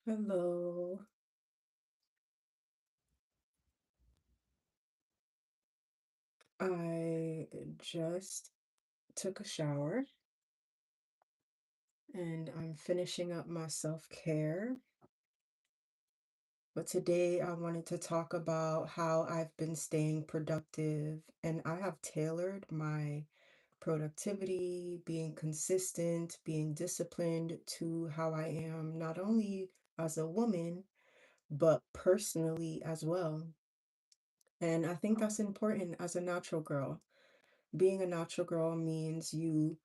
Hello. I just took a shower and I'm finishing up my self-care. But today I wanted to talk about how I've been staying productive, and I have tailored my productivity, being consistent, being disciplined to how I am, not only as a woman, but personally as well. And I think that's important as a natural girl. Being a natural girl means you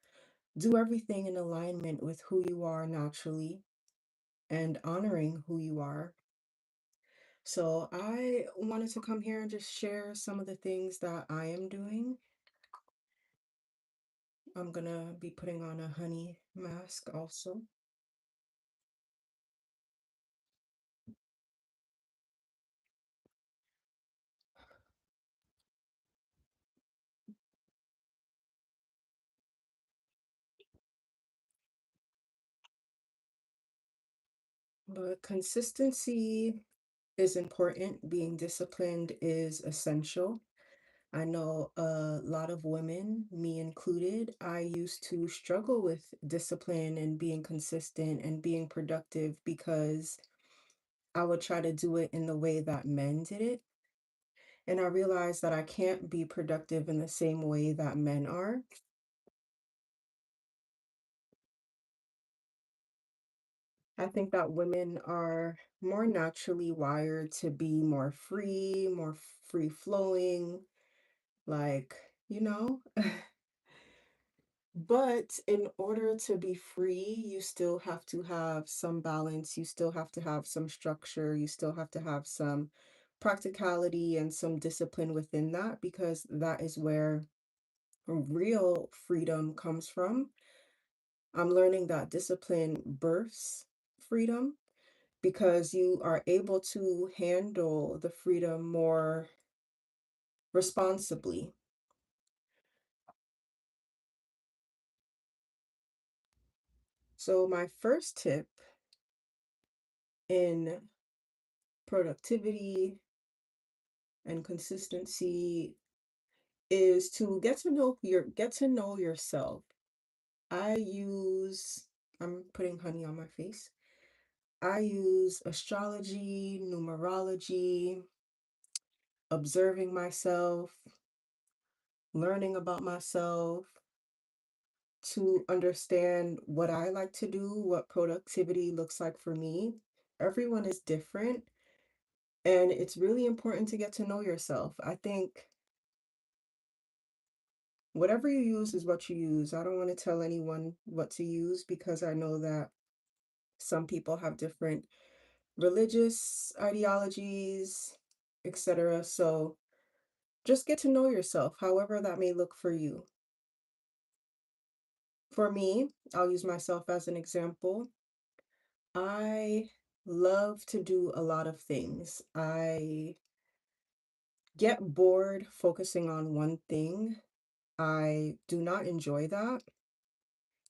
do everything in alignment with who you are naturally and honoring who you are. So I wanted to come here and just share some of the things that I am doing. I'm gonna be putting on a honey mask also. But consistency is important. Being disciplined is essential. I know a lot of women, me included, I used to struggle with discipline and being consistent and being productive because I would try to do it in the way that men did it. And I realized that I can't be productive in the same way that men are. I think that women are more naturally wired to be more free, more free flowing, like, you know? But in order to be free, you still have to have some balance. You still have to have some structure. You still have to have some practicality and some discipline within that because that is where real freedom comes from. I'm learning that discipline births freedom because you are able to handle the freedom more responsibly. So, my first tip in productivity and consistency is to get to know yourself. I use I'm putting honey on my face. I use astrology, numerology, observing myself, learning about myself to understand what I like to do, what productivity looks like for me. Everyone is different, and it's really important to get to know yourself. I think whatever you use is what you use. I don't want to tell anyone what to use because I know that some people have different religious ideologies, etc. So just get to know yourself, however that may look for you. For me, I'll use myself as an example. I love to do a lot of things. I get bored focusing on one thing. I do not enjoy that,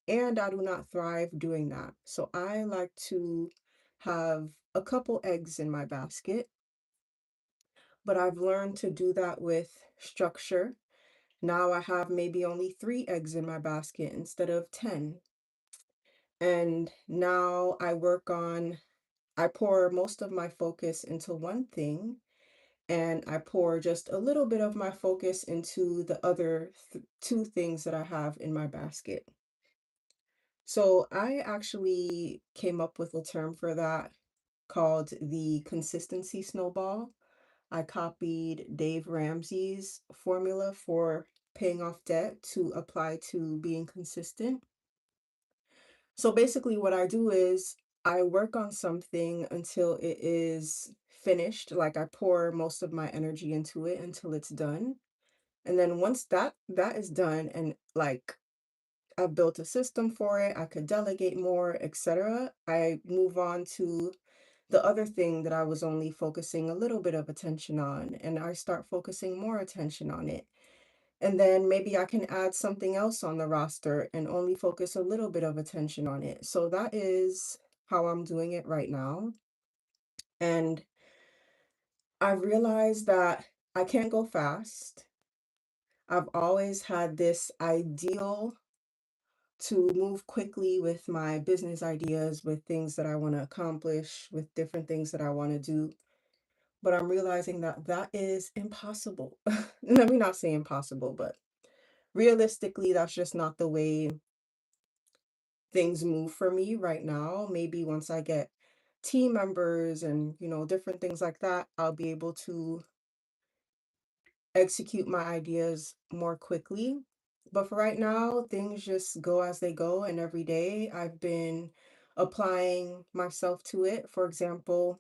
and I do not thrive doing that. So I like to have a couple eggs in my basket, but I've learned to do that with structure. Now I have maybe only 3 eggs in my basket instead of 10. And now I pour most of my focus into one thing and I pour just a little bit of my focus into the other 2 things that I have in my basket. So I actually came up with a term for that called the consistency snowball. I copied Dave Ramsey's formula for paying off debt to apply to being consistent. So basically, what I do is I work on something until it is finished. Like I pour most of my energy into it until it's done. And then once that is done and like I've built a system for it, I could delegate more, etc. I move on to the other thing that I was only focusing a little bit of attention on, and I start focusing more attention on it. And then maybe I can add something else on the roster and only focus a little bit of attention on it. So that is how I'm doing it right now. And I realized that I can't go fast. I've always had this ideal to move quickly with my business ideas, with things that I want to accomplish, with different things that I want to do. But I'm realizing that that is impossible. Let me not say impossible, but realistically, that's just not the way things move for me right now. Maybe once I get team members and, different things like that, I'll be able to execute my ideas more quickly. But for right now, things just go as they go. And every day I've been applying myself to it. For example,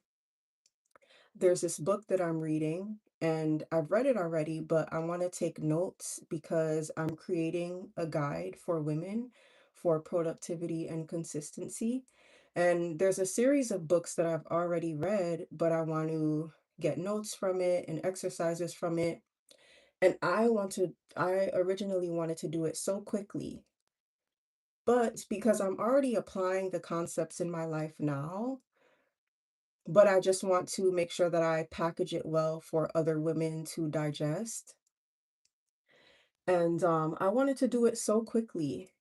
there's this book that I'm reading, and I've read it already, but I want to take notes because I'm creating a guide for women for productivity and consistency. And there's a series of books that I've already read, but I want to get notes from it and exercises from it. And I originally wanted to do it so quickly, but because I'm already applying the concepts in my life now, but I just want to make sure that I package it well for other women to digest. And I wanted to do it so quickly,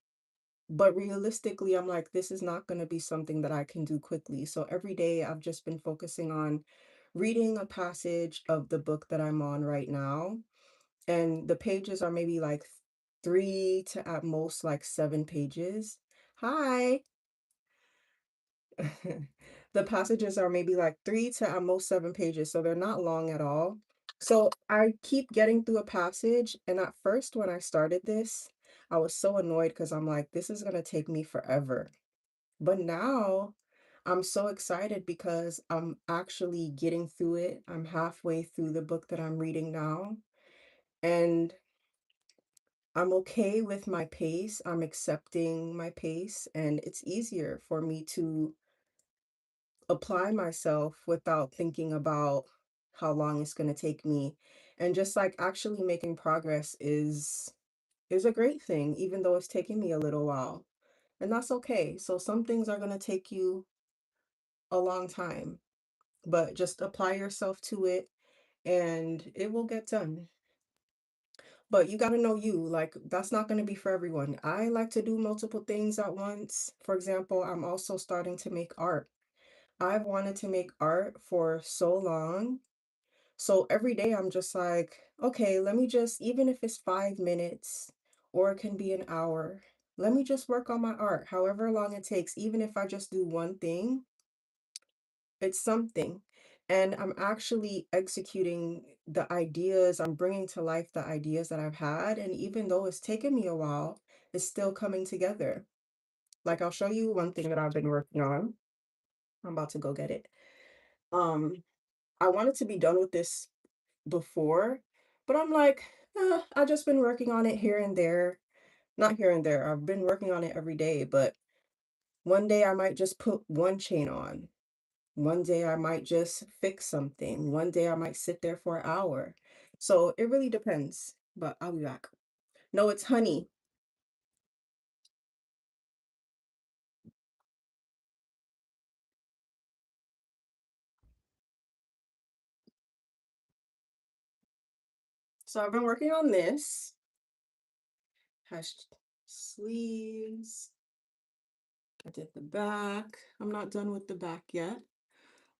but realistically, I'm like, this is not going to be something that I can do quickly. So every day I've just been focusing on reading a passage of the book that I'm on right now. And the pages are maybe like three to at most like 7 pages. Hi. The passages are maybe like three to at most 7 pages, so they're not long at all. So I keep getting through a passage, and at first, when I started this, I was so annoyed because I'm like, this is gonna take me forever. But now I'm so excited because I'm actually getting through it. I'm halfway through the book that I'm reading now, and I'm okay with my pace. I'm accepting my pace, and it's easier for me to apply myself without thinking about how long it's going to take me. And just like actually making progress is a great thing, even though it's taking me a little while. And that's okay. So some things are going to take you a long time, but just apply yourself to it and it will get done. But you got to know you, like that's not going to be for everyone. I like to do multiple things at once. For example, I'm also starting to make art. I've wanted to make art for so long. So every day I'm just like, okay, let me just, even if it's 5 minutes or it can be an hour, let me just work on my art, however long it takes. Even if I just do one thing, it's something. And I'm actually executing the ideas, I'm bringing to life the ideas that I've had. And even though it's taken me a while, it's still coming together. Like I'll show you one thing that I've been working on. I'm about to go get it. Um, I wanted to be done with this before, but I'm like, I just been working on it here and there. Not here and there. I've been working on it every day, but one day I might just put one chain on. One day I might just fix something. One day I might sit there for an hour. So it really depends, but I'll be back. No, it's honey. So I've been working on this. Has sleeves. I did the back. I'm not done with the back yet.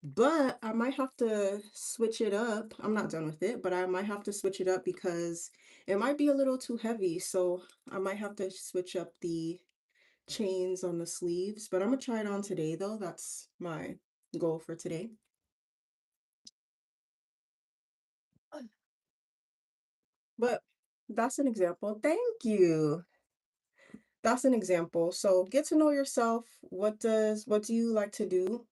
But I might have to switch it up. I'm not done with it, but I might have to switch it up because it might be a little too heavy. So I might have to switch up the chains on the sleeves. But I'm gonna try it on today though. That's my goal for today. But that's an example. Thank you. That's an example. So get to know yourself. What do you like to do?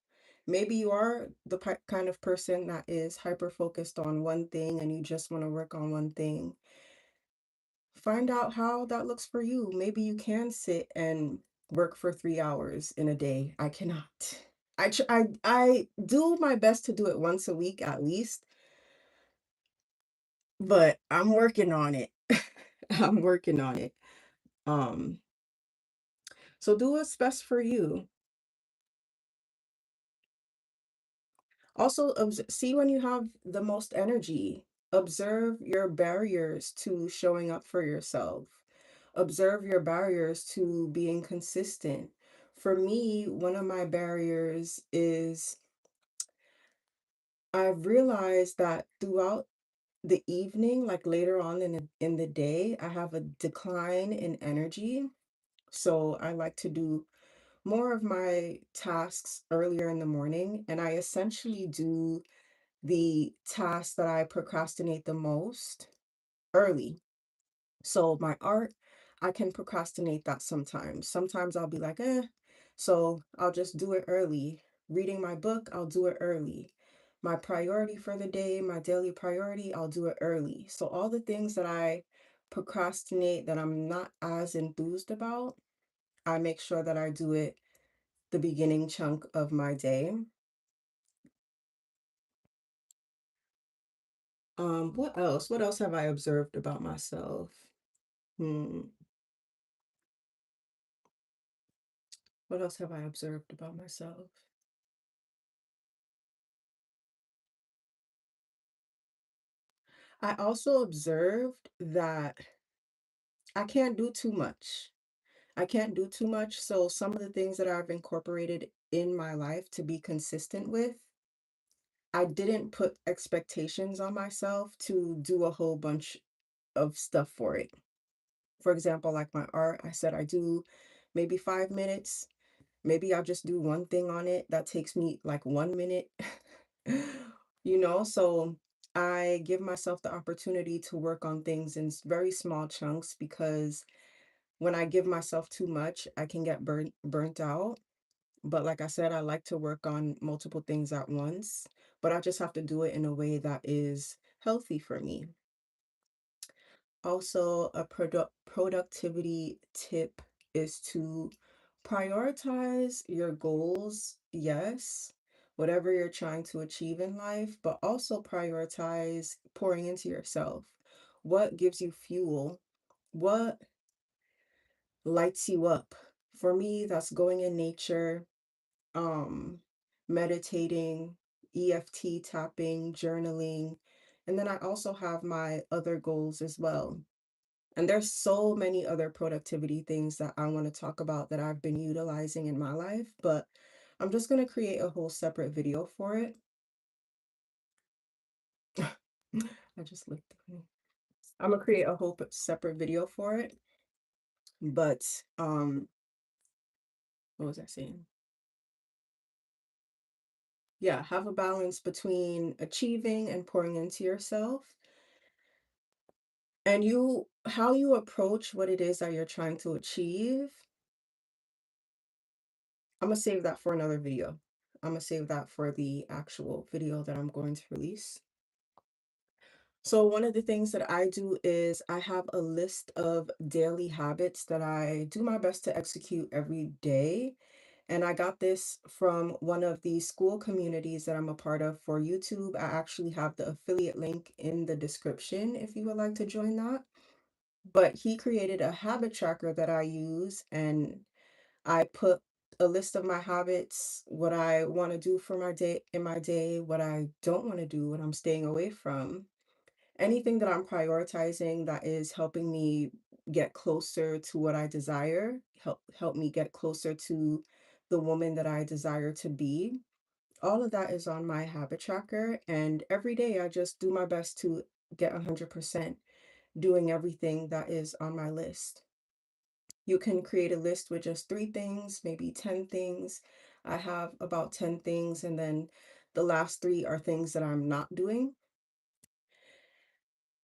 Maybe you are the kind of person that is hyper focused on one thing and you just want to work on one thing. Find out how that looks for you. Maybe you can sit and work for 3 hours in a day. I cannot. I do my best to do it once a week at least, but I'm working on it. I'm working on it. Um, so do what's best for you. Also, see when you have the most energy. Observe your barriers to showing up for yourself. Observe your barriers to being consistent. For me, one of my barriers is I've realized that throughout the evening, like later on in the day, I have a decline in energy. So I like to do more of my tasks earlier in the morning, and I essentially do the tasks that I procrastinate the most early. So my art, I can procrastinate that sometimes. Sometimes I'll be like, so I'll just do it early. Reading my book, I'll do it early. My priority for the day, my daily priority, I'll do it early. So all the things that I procrastinate that I'm not as enthused about, I make sure that I do it the beginning chunk of my day. What else? What else have I observed about myself? Hmm. What else have I observed about myself? I also observed that I can't do too much. I can't do too much. So some of the things that I've incorporated in my life to be consistent with, I didn't put expectations on myself to do a whole bunch of stuff for it. For example, like my art, I said I do maybe 5 minutes. Maybe I'll just do one thing on it that takes me like 1 minute. So I give myself the opportunity to work on things in very small chunks because when I give myself too much, I can get burnt out. But like I said, I like to work on multiple things at once, but I just have to do it in a way that is healthy for me. Also, a productivity tip is to prioritize your goals, yes, whatever you're trying to achieve in life, but also prioritize pouring into yourself. What gives you fuel? What lights you up? For me, that's going in nature, um, meditating, EFT tapping, journaling, and then I also have my other goals as well. And there's so many other productivity things that I want to talk about that I've been utilizing in my life, but I'm just going to create a whole separate video for it. I just licked the thing. I'm gonna create a whole separate video for it, but what was I saying? Yeah, have a balance between achieving and pouring into yourself, and how you approach what it is that you're trying to achieve. I'm gonna save that for another video. I'm gonna save that for the actual video that I'm going to release. So one of the things that I do is I have a list of daily habits that I do my best to execute every day. And I got this from one of the school communities that I'm a part of for YouTube. I actually have the affiliate link in the description if you would like to join that. But he created a habit tracker that I use, and I put a list of my habits, what I want to do for my day, what I don't want to do, what I'm staying away from, anything that I'm prioritizing that is helping me get closer to what I desire, help me get closer to the woman that I desire to be. All of that is on my habit tracker, and every day I just do my best to get 100% doing everything that is on my list. You can create a list with just 3 things, maybe 10 things. I have about 10 things, and then the last three are things that I'm not doing.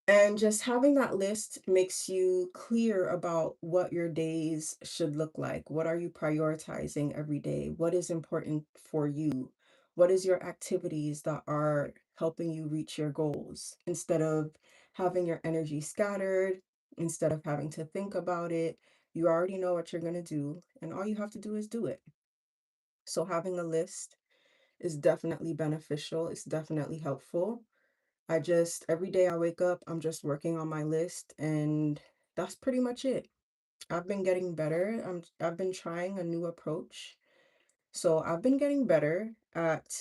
And just having that list makes you clear about what your days should look like. What are you prioritizing every day? What is important for you? What is your activities that are helping you reach your goals? Instead of having your energy scattered, instead of having to think about it, you already know what you're going to do, and all you have to do is do it. So having a list is definitely beneficial. It's definitely helpful. Every day I wake up, I'm just working on my list, and that's pretty much it. I've been getting better. I've been trying a new approach. So I've been getting better at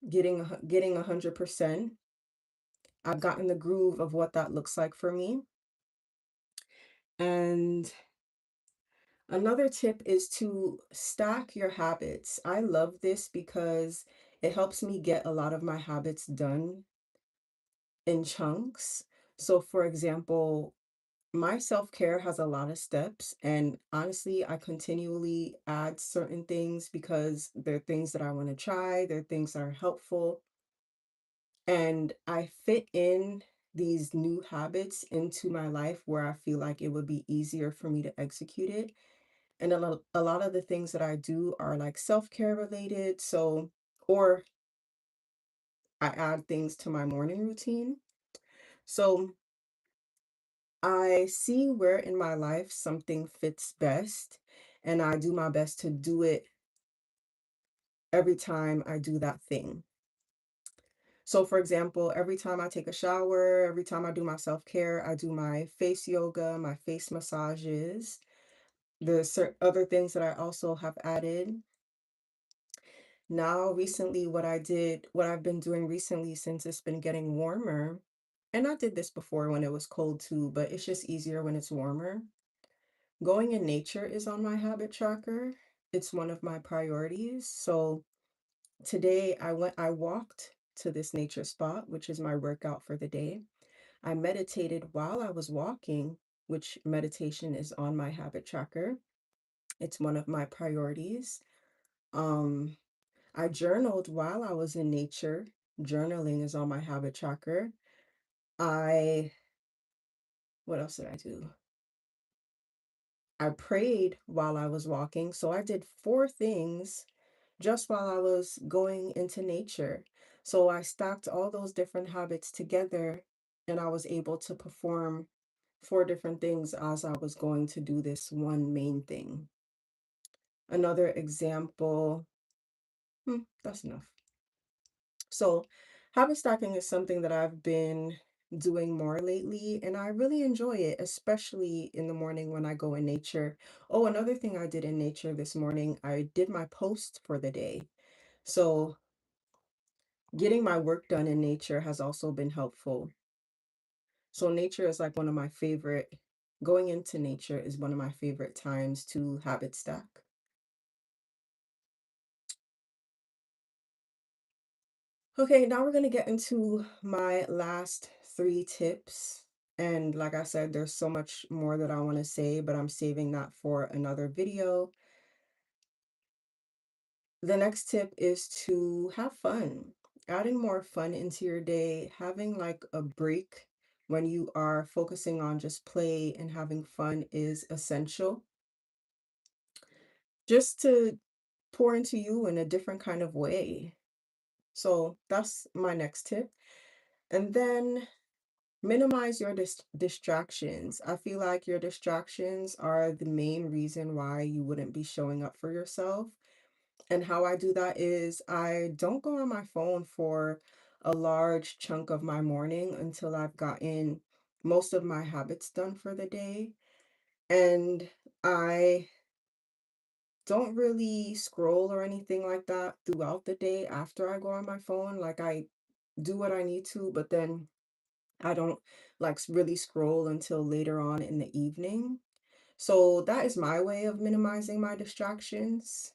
getting 100%. I've gotten the groove of what that looks like for me. And another tip is to stack your habits. I love this because it helps me get a lot of my habits done in chunks. So, for example, my self-care has a lot of steps, and honestly, I continually add certain things because they're things that I want to try, they're things that are helpful, and I fit in these new habits into my life where I feel like it would be easier for me to execute it. And a lot of the things that I do are like self-care related, so or I add things to my morning routine. So I see where in my life something fits best, and I do my best to do it every time I do that thing. So, for example, every time I take a shower, every time I do my self-care, I do my face yoga, my face massages. There's other things that I also have added. Now, recently, what I've been doing recently since it's been getting warmer, and I did this before when it was cold too, but it's just easier when it's warmer. Going in nature is on my habit tracker. It's one of my priorities. So today I walked to this nature spot, which is my workout for the day. I meditated while I was walking, which meditation is on my habit tracker. It's one of my priorities. Um, I journaled while I was in nature. Journaling is on my habit tracker. I, what else did I do? I prayed while I was walking. So I did four things just while I was going into nature. So I stacked all those different habits together and I was able to perform four different things as I was going to do this one main thing. Another example, that's enough. So, habit stacking is something that I've been doing more lately, and I really enjoy it, especially in the morning when I go in nature. Oh, another thing I did in nature this morning, I did my post for the day. So, getting my work done in nature has also been helpful. So, nature is like one of my favorite, going into nature is one of my favorite times to habit stack. Okay, now we're going to get into my last three tips. And like I said, there's so much more that I want to say, but I'm saving that for another video. The next tip is to have fun. Adding more fun into your day, having like a break when you are focusing on just play and having fun is essential. Just to pour into you in a different kind of way. So that's my next tip. And then minimize your distractions. I feel like your distractions are the main reason why you wouldn't be showing up for yourself. And how I do that is I don't go on my phone for a large chunk of my morning until I've gotten most of my habits done for the day. And I don't really scroll or anything like that throughout the day after I go on my phone. Like I do what I need to, but then I don't like really scroll until later on in the evening. So that is my way of minimizing my distractions.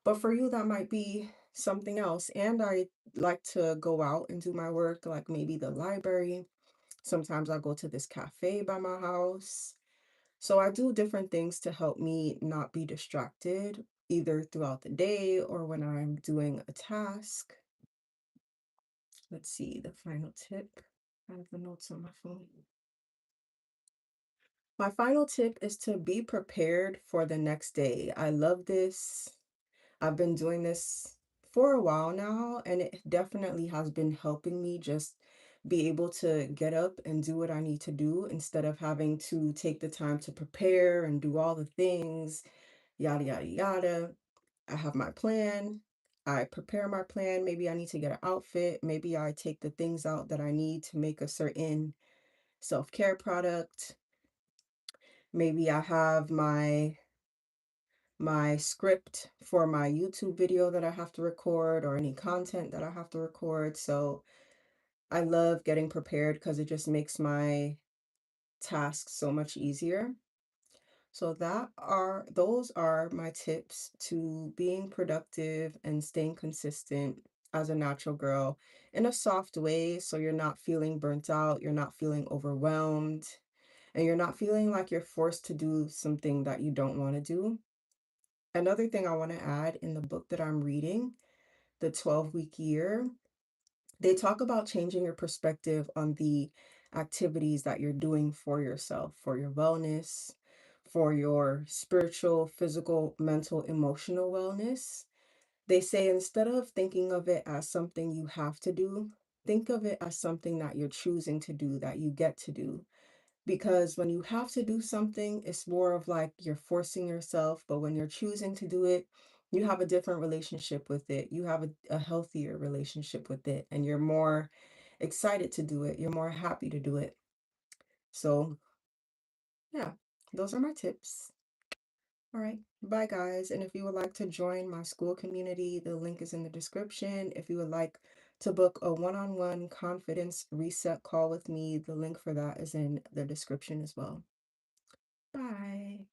But for you, that might be something else. And I like to go out and do my work, like maybe the library. Sometimes I go to this cafe by my house. So I do different things to help me not be distracted, either throughout the day or when I'm doing a task. Let's see the final tip. I have the notes on my phone. My final tip is to be prepared for the next day. I love this. I've been doing this for a while now, and it definitely has been helping me just be able to get up and do what I need to do instead of having to take the time to prepare and do all the things, yada, yada, yada. I have my plan. I prepare my plan. Maybe I need to get an outfit. Maybe I take the things out that I need to make a certain self-care product. Maybe I have my script for my YouTube video that I have to record or any content that I have to record. So I love getting prepared because it just makes my tasks so much easier. So those are my tips to being productive and staying consistent as a natural girl in a soft way so you're not feeling burnt out, you're not feeling overwhelmed, and you're not feeling like you're forced to do something that you don't want to do. Another thing I want to add in the book that I'm reading, The 12-Week Year, they talk about changing your perspective on the activities that you're doing for yourself, for your wellness, for your spiritual, physical, mental, emotional wellness. They say instead of thinking of it as something you have to do, think of it as something that you're choosing to do, that you get to do. Because when you have to do something, it's more of like you're forcing yourself, but when you're choosing to do it, you have a different relationship with it. You have a healthier relationship with it, and you're more excited to do it. You're more happy to do it. So, yeah, those are my tips. All right. Bye, guys. And if you would like to join my school community, the link is in the description. If you would like to book a one-on-one confidence reset call with me, the link for that is in the description as well. Bye.